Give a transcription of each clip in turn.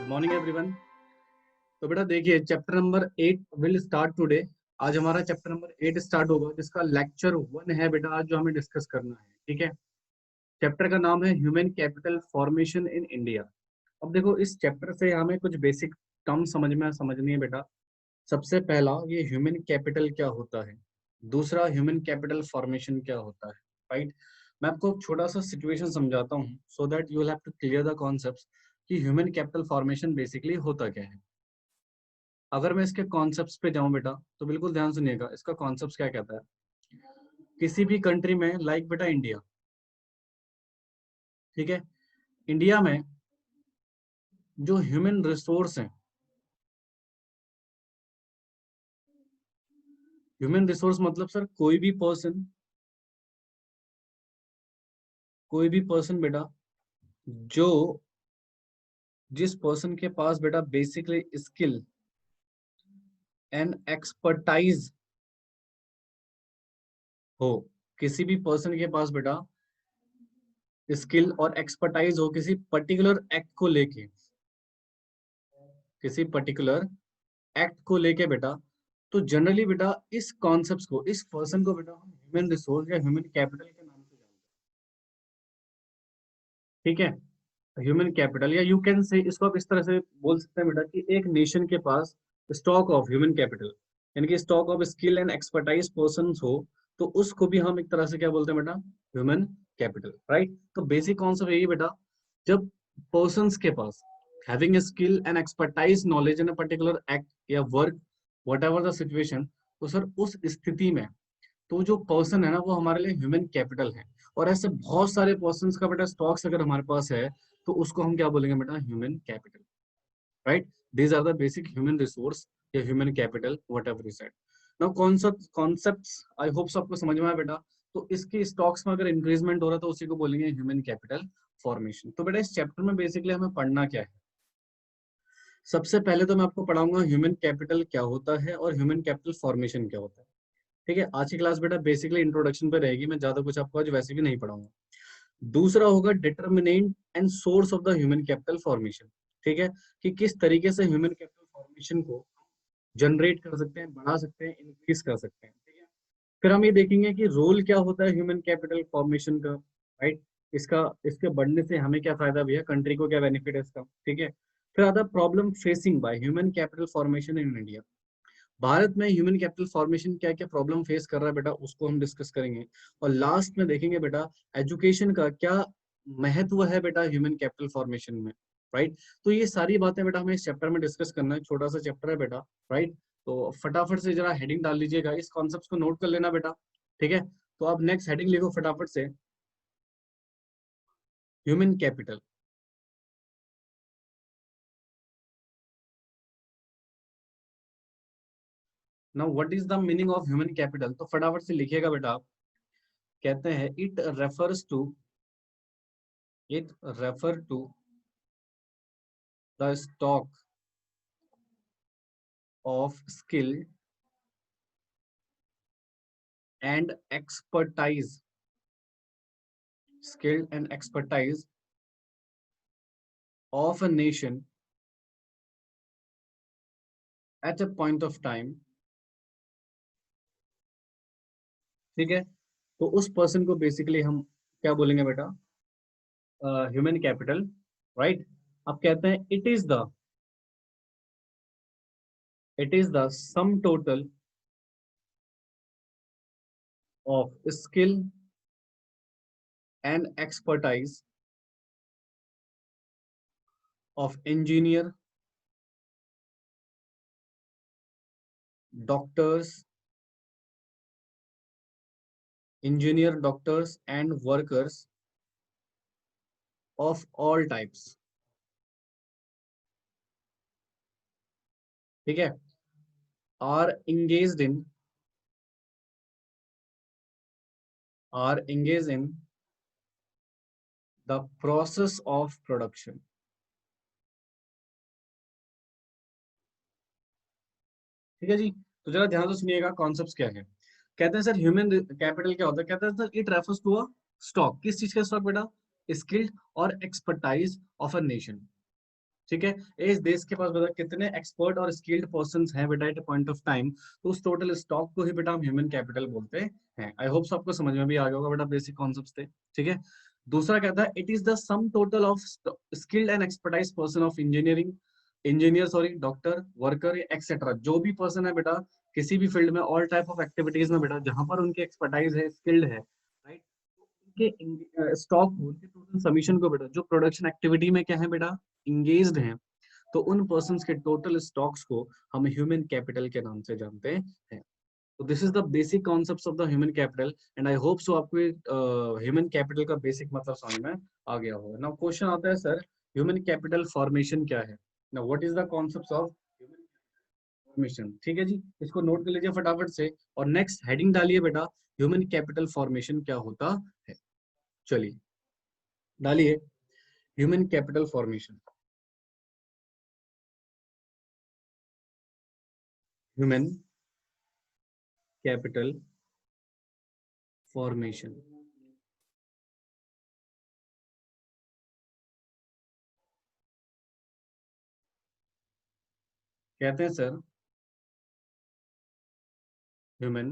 Good morning everyone. तो बेटा देखिए chapter number 8 will start today. आज हमारा चैप्टर नंबर 8 स्टार्ट होगा जिसका लेक्चर 1 है बेटा, आज जो हमें डिस्कस करना है। ठीक है, चैप्टर का नाम है human capital formation in India. अब देखो इस चैप्टर से हमें कुछ बेसिक टर्म समझनी है बेटा। सबसे पहला, ये ह्यूमन कैपिटल क्या होता है। दूसरा, ह्यूमन कैपिटल फॉर्मेशन क्या होता है। राइट, मैं आपको एक छोटा सा सिचुएशन समझाता हूँ so that you will have to clear the concepts कि ह्यूमन कैपिटल फॉर्मेशन बेसिकली होता क्या है। अगर मैं इसके कॉन्सेप्ट्स पे जाऊं बेटा, तो बिल्कुल ध्यान सुनिएगा, इसका कॉन्सेप्ट क्या कहता है। किसी भी कंट्री में लाइक बेटा इंडिया, ठीक है, इंडिया में जो ह्यूमन रिसोर्स है, ह्यूमन रिसोर्स मतलब सर कोई भी पर्सन बेटा, जो जिस पर्सन के पास बेटा बेसिकली स्किल एंड एक्सपर्टाइज हो, किसी भी पर्सन के पास बेटा स्किल और एक्सपर्टाइज हो किसी पर्टिकुलर एक्ट को लेके, किसी पर्टिकुलर एक्ट को लेके बेटा, तो जनरली बेटा इस कॉन्सेप्ट को, इस पर्सन को बेटा हम ह्यूमन रिसोर्स या ह्यूमन कैपिटल के नाम से जानते हैं। ठीक है, ह्यूमन कैपिटल, या यू कैन से इसको आप इस तरह से बोल सकते हैं बेटा कि एक नेशन के पास स्टॉक ऑफ ह्यूमन कैपिटल, यानी कि stock of skill and expertise person हो, तो उसको भी हम एक तरह से क्या बोलते हैं बेटा, ह्यूमन कैपिटल। राइट, तो बेसिक कॉन्सेप्ट यही बेटा, जब पर्सन के पास having skill and expertise knowledge in a particular act या work, whatever the situation, तो सर उस स्थिति में तो जो पर्सन है ना वो हमारे लिए ह्यूमन कैपिटल है। और ऐसे बहुत सारे पर्सन का बेटा स्टॉक्स अगर हमारे पास है तो उसको हम क्या बोलेंगे बेटा, human capital. Right, these are the basic human resource या human capital whatever you said. Now concepts I hope सबको समझ में आया बेटा। तो इसके स्टॉक्स में अगर इंक्रीजमेंट हो रहा है तो उसी को बोलेंगे ह्यूमन कैपिटल फॉर्मेशन। तो बेटा इस चैप्टर में बेसिकली हमें पढ़ना क्या है। सबसे पहले तो मैं आपको पढ़ाऊंगा ह्यूमन कैपिटल क्या होता है और ह्यूमन कैपिटल फॉर्मेशन क्या होता है। ठीक है, आज की क्लास बेटा बेसिकली इंट्रोडक्शन पे रहेगी, मैं ज्यादा कुछ आपको आज वैसे भी नहीं पढ़ाऊंगा। दूसरा होगा determinant and source of the human capital formation. ठीक है, कि किस तरीके से ह्यूमन कैपिटल फॉर्मेशन को जनरेट कर सकते हैं, बढ़ा सकते हैं, इंक्रीज कर सकते हैं। ठीक है, फिर हम ये देखेंगे कि रोल क्या होता है ह्यूमन कैपिटल फॉर्मेशन का। राइट, इसका इसके बढ़ने से हमें क्या फायदा भी है, कंट्री को क्या बेनिफिट है इसका। ठीक है, फिर आता problem facing by human capital formation in India. Bharat में ह्यूमन कैपिटल फॉर्मेशन क्या क्या प्रॉब्लम फेस कर रहा है बेटा, उसको हम डिस्कस करेंगे। और लास्ट में देखेंगे बेटा एजुकेशन का क्या महत्व है बेटा ह्यूमन कैपिटल फॉर्मेशन में। राइट, तो ये सारी बातें बेटा हमें इस चैप्टर में डिस्कस करना है, छोटा सा चैप्टर है बेटा। राइट, तो फटाफट से जरा हेडिंग डाल लीजिएगा, इस कॉन्सेप्ट को नोट कर लेना बेटा। ठीक है, तो आप नेक्स्ट हेडिंग लिखो फटाफट से, human capital. Now what is the meaning of human capital, तो फटाफट से लिखिएगा बेटा आप। कहते हैं it refer to the stock of skill and expertise, skill and expertise of a nation at a point of time। ठीक है, तो उस पर्सन को बेसिकली हम क्या बोलेंगे बेटा, ह्यूमन कैपिटल। राइट, अब कहते हैं it is the sum total of skill and expertise of doctors doctors and workers of all types. ठीक है, are engaged in are engaged in the process of production। ठीक है जी, तो जरा ध्यान से सुनिएगा कॉन्सेप्ट क्या है। कहते हैं सर ह्यूमन कैपिटल क्या होता है, कहते हैं sir it refers to a stock, किस चीज का स्टॉक बेटा, स्किल्ड और एक्सपर्टाइज ऑफ अ नेशन। ठीक है। इस देश के पास बेटा कितने एक्सपर्ट और स्किल्ड पर्संस हैं बेटा एट पॉइंट ऑफ टाइम, तो उस टोटल स्टॉक को ही बेटा हम ह्यूमन कैपिटल बोलते हैं। आई होप सबको समझ में भी आ गया होगा बेटा, बेसिक कॉन्सेप्ट्स थे। ठीक है। दूसरा कहता है it is the sum total of skilled and expertise person of engineer sorry, doctor, worker etcetera, जो भी पर्सन है बेटा किसी भी फील्ड में, ऑल टाइप ऑफ एक्टिविटीज में बेटा जहां पर उनकी एक्सपर्टाइज है, स्किल्ड है, राइट, उनके स्टॉक को, उनके टोटल सबमिशन को बेटा जो प्रोडक्शन एक्टिविटी में क्या है बेटा इंगेज्ड हैं, तो उन पर्सन के टोटल स्टॉक्स को हम ह्यूमन कैपिटल के नाम से जानते हैं। तो this is the basic concept of the human capital and I hope so आपको ह्यूमन कैपिटल का बेसिक मतलब समझ में आ गया होगा। नाउ क्वेश्चन आता है सर ह्यूमन कैपिटल फॉर्मेशन क्या है। Now what is the concept of human formation. ठीक है जी, इसको नोट कर लीजिए फटाफट से और नेक्स्ट हेडिंग डालिए बेटा ह्यूमन कैपिटल फॉर्मेशन क्या होता है। चलिए डालिए human capital formation. Human capital formation. कहते हैं sir human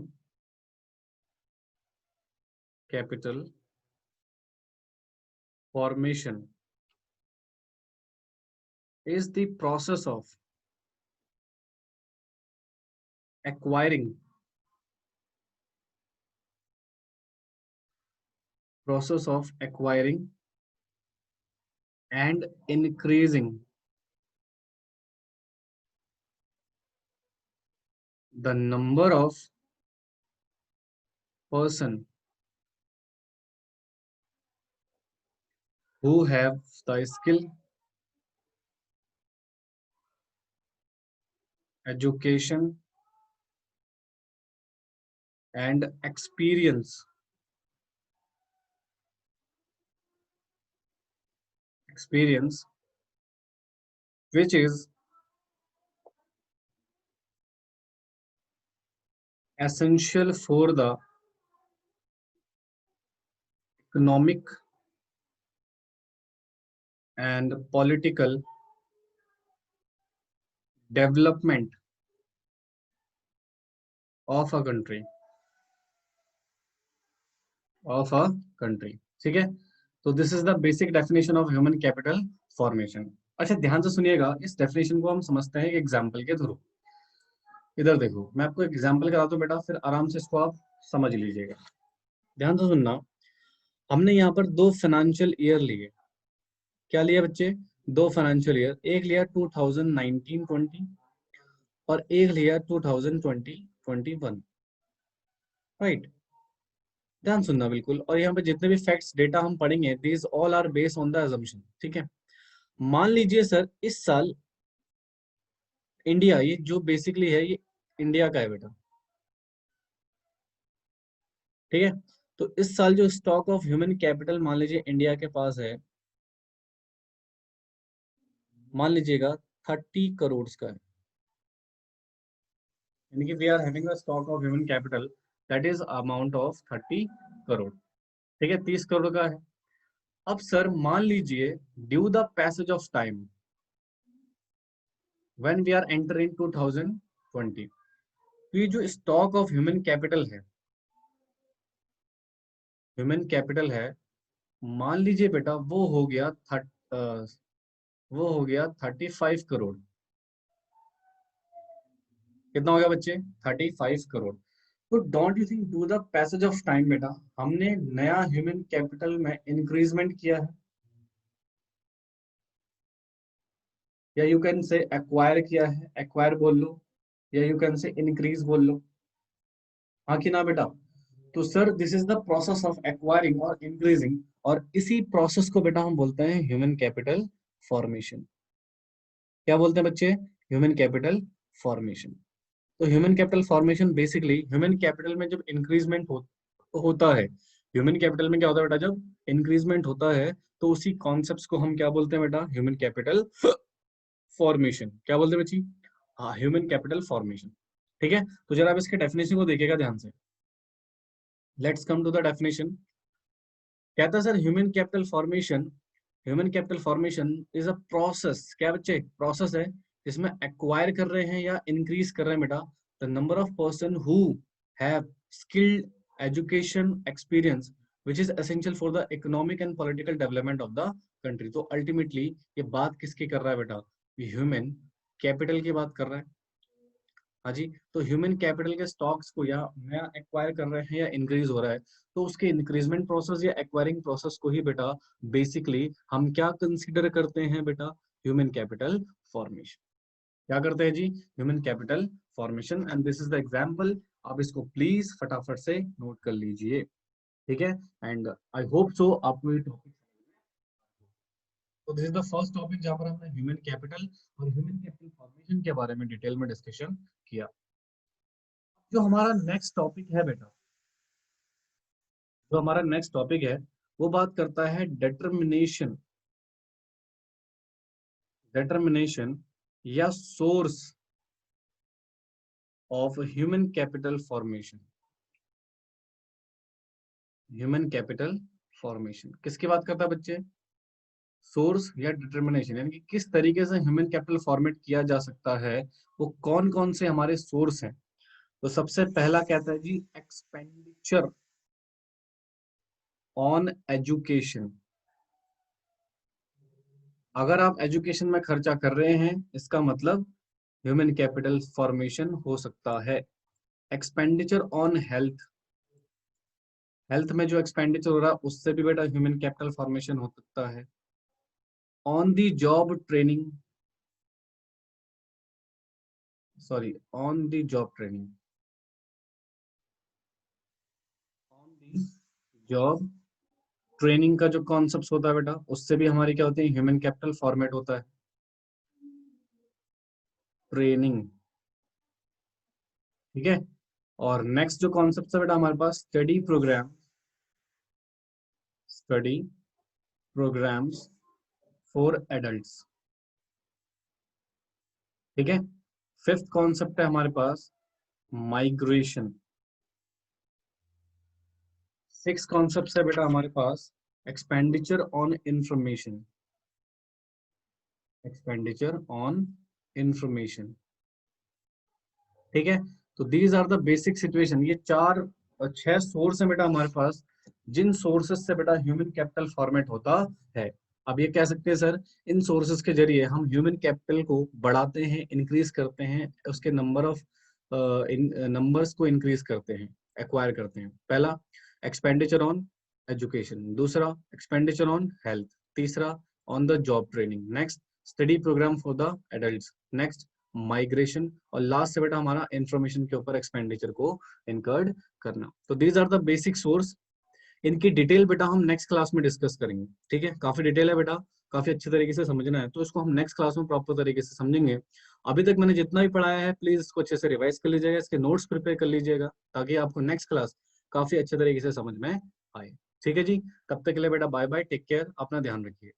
capital formation is the acquiring process of acquiring and increasing the number of person who have the skill, education and experience which is essential for the economic and political development of a country। ठीक है। तो this is the basic definition of human capital formation. अच्छा ध्यान से सुनिएगा, इस definition को हम समझते हैं एक एग्जाम्पल के थ्रू। इधर देखो मैं आपको एग्जाम्पल कराता हूँ बेटा, फिर आराम से इसको आप समझ लीजिएगा। ध्यान से सुनना, हमने यहाँ पर दो फाइनेंशियल ईयर लिए। क्या लिया बच्चे? दो फाइनेंशियल ईयर, एक लिया 2019-20 और एक लिया 2020-21, राइट। ध्यान सुनना बिल्कुल, और यहाँ पे जितने भी फैक्ट्स डेटा हम पढ़ेंगे these all are based on the assumption. ठीक है। मान लीजिए सर इस साल इंडिया, ये जो बेसिकली है ये इंडिया का है बेटा, ठीक है। तो इस साल जो स्टॉक ऑफ ह्यूमन कैपिटल मान लीजिए इंडिया के पास है, मान लीजिएगा 30 करोड़ का है, यानी कि we are having a stock of human capital that is amount of 30 crore. ठीक है, 30 करोड़ का है। अब सर मान लीजिए due the passage of time when we are entering 2020, तो ये जो स्टॉक ऑफ ह्यूमन कैपिटल है, मान लीजिए बेटा वो हो गया 35 करोड़। कितना हो गया बच्चे? 35 करोड़। तो don't you think do the passage of time बेटा हमने नया ह्यूमन कैपिटल में इंक्रीजमेंट किया है, या यू कैन से एक्वायर किया है, एक्वायर बोल लो, या यू कैन से इंक्रीज बोल लो, हाँ कि ना बेटा? तो sir this is the process of acquiring और इंक्रीजिंग, और इसी प्रोसेस को बेटा हम बोलते हैं ह्यूमन कैपिटल फॉर्मेशन। क्या बोलते हैं बच्चे? Human capital formation. तो human capital formation basically human capital में जब इंक्रीजमेंट होता है, ह्यूमन कैपिटल में क्या होता है बेटा जब इंक्रीजमेंट होता है, तो उसी कॉन्सेप्ट्स को हम क्या बोलते हैं बेटा? Human capital formation. क्या बोलते हैं बच्ची? हाँ, ह्यूमन कैपिटल फॉर्मेशन। ठीक है। तो जरा आप इसके डेफिनेशन को देखिएगा ध्यान से। Let's come to the definition. कहता है sir human capital formation human capital formation is a process, क्या बच्चे, प्रोसेस है जिसमें एक्वायर कर रहे हैं या इंक्रीज कर रहे हैं बेटा the number of person who have skilled education experience which is essential for the economic and political development of the country. तो अल्टीमेटली ये बात किसकी कर रहा है बेटा, ह्यूमन कैपिटल की बात कर रहा है। हाँ जी, तो ह्यूमन कैपिटल के स्टॉक्स को या नया एक्वायर कर रहे हैं या इंक्रीज हो रहा है, तो उसके इंक्रीजमेंट प्रोसेस या एक्वायरिंग प्रोसेस को ही बेटा बेसिकली हम क्या कंसीडर करते हैं बेटा, ह्यूमन कैपिटल फॉर्मेशन। क्या करते हैं जी, human capital formation. And this is the example, आप इसको प्लीज फटाफट से नोट कर लीजिए, ठीक है। एंड आई होप सो आपको ये टॉपिक, तो this is the first topic जहां पर हमने ह्यूमन कैपिटल और ह्यूमन कैपिटल फॉर्मेशन के बारे में डिटेल में डिस्कशन किया। जो हमारा नेक्स्ट टॉपिक है बेटा, जो हमारा नेक्स्ट टॉपिक है वो बात करता है डिटर्मिनेशन, डिटर्मिनेशन या source of human capital formation. Human capital formation किसकी बात करता है बच्चे, सोर्स या डिटर्मिनेशन, यानी कि किस तरीके से ह्यूमन कैपिटल फॉर्मेट किया जा सकता है, वो कौन कौन से हमारे सोर्स हैं। तो सबसे पहला कहता है जी एक्सपेंडिचर ऑन एजुकेशन। अगर आप एजुकेशन में खर्चा कर रहे हैं इसका मतलब ह्यूमन कैपिटल फॉर्मेशन हो सकता है। एक्सपेंडिचर ऑन हेल्थ, हेल्थ में जो एक्सपेंडिचर हो रहा है उससे भी बेटा ह्यूमन कैपिटल फॉर्मेशन हो सकता है। On the job training, sorry on the job training, on the job training का जो कॉन्सेप्ट होता है बेटा उससे भी हमारी क्या होती है, ह्यूमन कैपिटल फॉर्मेट होता है। ट्रेनिंग, ठीक है। और नेक्स्ट जो कॉन्सेप्ट है बेटा हमारे पास study program, study programs for adults, ठीक है। फिफ्थ कॉन्सेप्ट है हमारे पास माइग्रेशन। सिक्स कॉन्सेप्ट है बेटा हमारे पास expenditure on information, expenditure on information, ठीक है। तो these are the basic situation, ये चार छह सोर्स है बेटा हमारे पास, जिन सोर्सेस से बेटा ह्यूमन कैपिटल फॉर्मेट होता है। अब ये कह सकते हैं सर इन सोर्सेस के जरिए हम ह्यूमन कैपिटल को बढ़ाते हैं, इंक्रीज करते हैं, उसके नंबर ऑफ नंबर्स को इंक्रीज करते हैं, एक्वायर करते हैं। पहला एक्सपेंडिचर ऑन एजुकेशन, दूसरा एक्सपेंडिचर ऑन हेल्थ, तीसरा on the job training, next study program for the adults, next migration, और लास्ट से बेटा हमारा इंफॉर्मेशन के ऊपर एक्सपेंडिचर को इनकर्ड करना। तो these are the basic source, इनकी डिटेल बेटा हम नेक्स्ट क्लास में डिस्कस करेंगे, ठीक है। काफी डिटेल है बेटा, काफी अच्छे तरीके से समझना है, तो इसको हम नेक्स्ट क्लास में प्रॉपर तरीके से समझेंगे। अभी तक मैंने जितना भी पढ़ाया है प्लीज इसको अच्छे से रिवाइज कर लीजिएगा, इसके नोट्स प्रिपेयर कर लीजिएगा ताकि आपको नेक्स्ट क्लास काफी अच्छे तरीके से समझ में आए, ठीक है जी। तब तक के लिए बेटा बाय बाय, टेक केयर, अपना ध्यान रखिए।